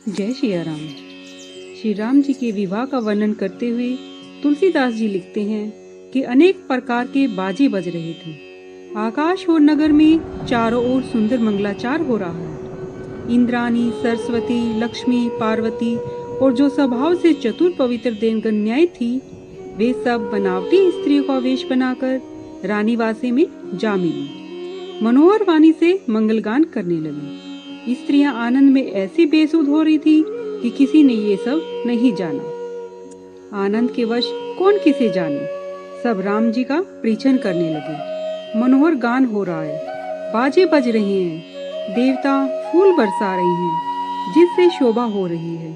जय सिया राम। श्री राम जी के विवाह का वर्णन करते हुए तुलसीदास जी लिखते हैं कि अनेक प्रकार के बाजे बज रहे थे। आकाश और नगर में चारों ओर सुंदर मंगलाचार हो रहा है। इंद्राणी, सरस्वती, लक्ष्मी, पार्वती और जो स्वभाव से चतुर पवित्र देवकन्याएं थी, वे सब बनावटी स्त्रियों का वेश बनाकर रानीवासे में जा मिली। मनोहर वाणी से मंगलगान करने लगी। स्त्रियां आनंद में ऐसी बेसुध हो रही थी कि किसी ने ये सब नहीं जाना। आनंद के वश कौन किसे जाने। सब राम जी का परिचय करने लगे। मनोहर गान हो रहा है, बाजे बज रहे हैं, देवता फूल बरसा रहे हैं, जिससे शोभा हो रही है।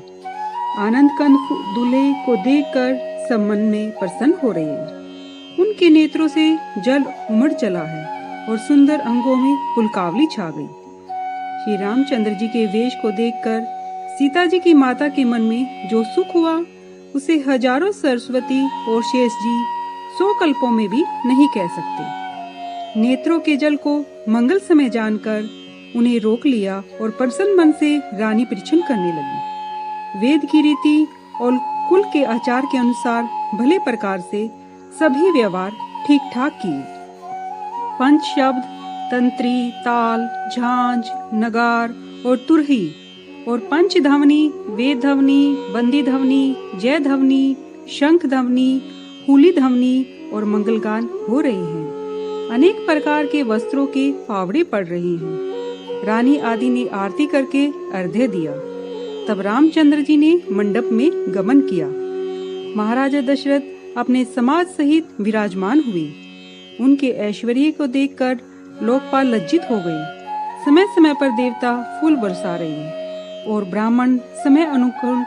आनंद कंद दूल्हे को देखकर सब मन में प्रसन्न हो रहे हैं। उनके नेत्रों से जल उमड़ चला है और सुंदर अंगों में पुलकावली छा गई। श्री रामचंद्र जी के वेश को देखकर सीता जी की माता के मन में जो सुख हुआ, उसे हजारों सरस्वती और शेष जी 100 कल्पों में भी नहीं कह सकते। नेत्रों के जल को मंगल समय जानकर उन्हें रोक लिया और प्रसन्न मन से रानी परिछन करने लगी। वेद की रीति और कुल के आचार के अनुसार भले प्रकार से सभी व्यवहार ठीक ठाक किए। पंच शब्द, तंत्री, ताल, झांझ, नगार और तुरही और पंच ध्वनि, वेद ध्वनि, बंदी ध्वनि, जय ध्वनि, शंख ध्वनि, हुली ध्वनि और मंगलगान हो रहे हैं। अनेक प्रकार के वस्त्रों के फावड़े पड़ रहे हैं। रानी आदि ने आरती करके अर्घ्य दिया। तब रामचंद्र जी ने मंडप में गमन किया। महाराजा दशरथ अपने समाज सहित विराजमान हुए। उनके ऐश्वर्य को देखकर लोकपाल लज्जित हो गए। समय समय पर देवता फूल बरसा रहे हैं और ब्राह्मण समय अनुकूल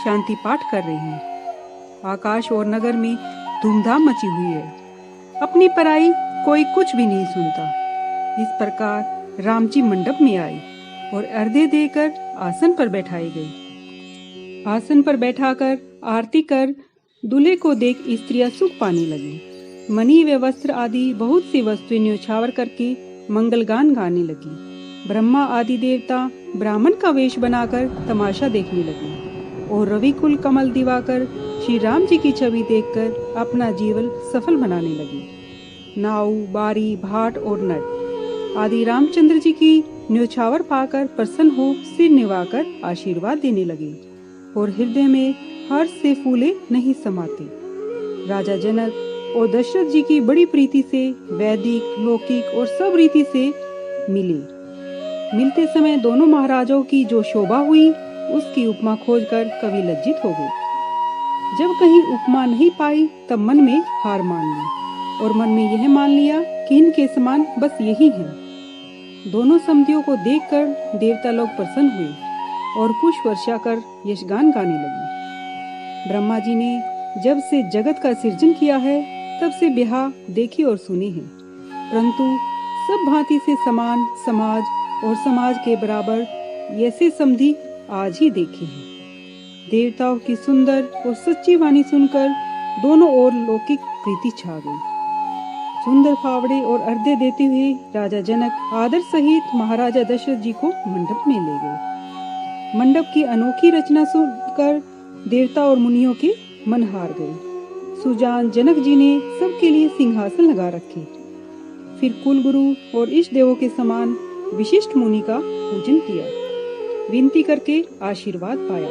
शांति पाठ कर रहे हैं। आकाश और नगर में धूमधाम मची हुई है। अपनी पराई कोई कुछ भी नहीं सुनता। इस प्रकार राम जी मंडप में आए और अर्घ्य देकर आसन पर बैठाए गए। आसन पर बैठाकर आरती कर दूल्हे को देख स्त्रियां सुख पाने लगी। मणि व वस्त्र आदि बहुत सी वस्तुएं न्यौछावर करके मंगलगान गाने लगी। ब्रह्मा आदि देवता ब्राह्मण का वेश बनाकर तमाशा देखने लगे और रवि कुल कमल दिवाकर श्री राम जी की छवि देखकर अपना जीवन सफल बनाने लगे। नाव, बारी, भाट और नट आदि रामचंद्र जी की न्यौछावर पाकर प्रसन्न हो सिर निवाकर आशीर्वाद देने लगे और हृदय में हर्ष से फूले नहीं समाते। राजा जनक और दशरथ जी की बड़ी प्रीति से वैदिक, लौकिक और सब रीति से मिलते समय दोनों महाराजों की जो शोभा हुई, उसकी उपमा खोजकर कवि लज्जित हो गए। जब कहीं उपमा नहीं पाई तब मन में हार मान ली और मन में यह मान लिया कि इनके समान बस यही है। दोनों समधियों को देखकर देवता लोग प्रसन्न हुए और पुष्प वर्षा कर यशगान गाने लगे। ब्रह्मा जी ने जब से जगत का सृजन किया है, तब से ब्याह देखी और सुनी है, परंतु सब भांति से समान समाज और समाज के बराबर ऐसे समधी आज ही देखे हैं। देवताओं की सुंदर और सच्ची वाणी सुनकर दोनों ओर लौकिक प्रीति छा गई। सुंदर फावड़े और अर्घ्य देते हुए राजा जनक आदर सहित महाराजा दशरथ जी को मंडप में ले गए। मंडप की अनोखी रचना सुनकर देवता और मुनियों के मन हार गए। सुजान जनक जी ने सबके लिए सिंहासन लगा रखे। फिर कुल गुरु और इष्ट देवों के समान विशिष्ट मुनि का पूजन किया, विनती करके आशीर्वाद पाया।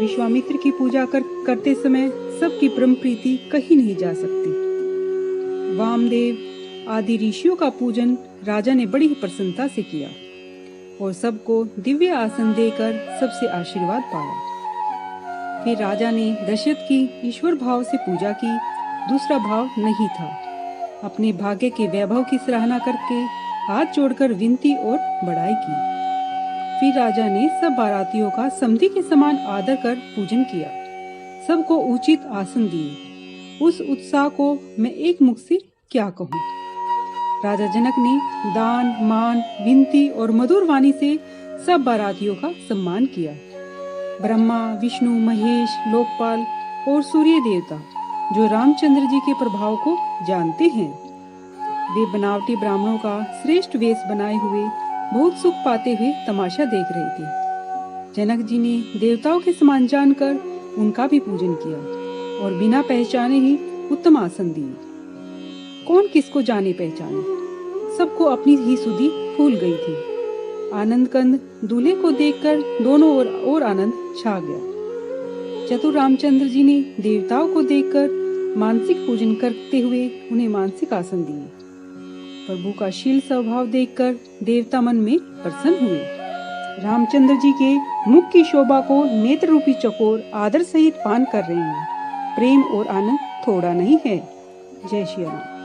विश्वामित्र की पूजा करते समय सबकी परम प्रीति कहीं नहीं जा सकती। वामदेव आदि ऋषियों का पूजन राजा ने बड़ी प्रसन्नता से किया और सबको दिव्य आसन देकर सबसे आशीर्वाद पाया। फिर राजा ने दशरथ की ईश्वर भाव से पूजा की, दूसरा भाव नहीं था। अपने भाग्य के वैभव की सराहना करके हाथ जोड़कर विनती और बड़ाई की। फिर राजा ने सब बारातियों का समधी के समान आदर कर पूजन किया, सबको उचित आसन दिए। उस उत्साह को मैं एक मुख से क्या कहूँ। राजा जनक ने दान, मान, विनती और मधुर वाणी से सब बारातियों का सम्मान किया। ब्रह्मा, विष्णु, महेश, लोकपाल और सूर्य देवता जो रामचंद्र जी के प्रभाव को जानते हैं, वे बनावटी ब्राह्मणों का श्रेष्ठ वेश बनाए हुए बहुत सुख पाते हुए तमाशा देख रहे थे। जनक जी ने देवताओं के समान जानकर उनका भी पूजन किया और बिना पहचाने ही उत्तम आसन दिए। कौन किसको जाने पहचाने, सबको अपनी ही सुधि फूल गई थी। आनंद कंद दूल्हे को देखकर दोनों ओर और आनंद छा गया। चतुर रामचंद्र जी ने देवताओं को देखकर मानसिक पूजन करते हुए उन्हें मानसिक आसन दिए। प्रभु का शील स्वभाव देखकर देवता मन में प्रसन्न हुए। रामचंद्र जी के मुख की शोभा को नेत्र रूपी चकोर आदर सहित पान कर रहे हैं। प्रेम और आनंद थोड़ा नहीं है। जय श्री राम।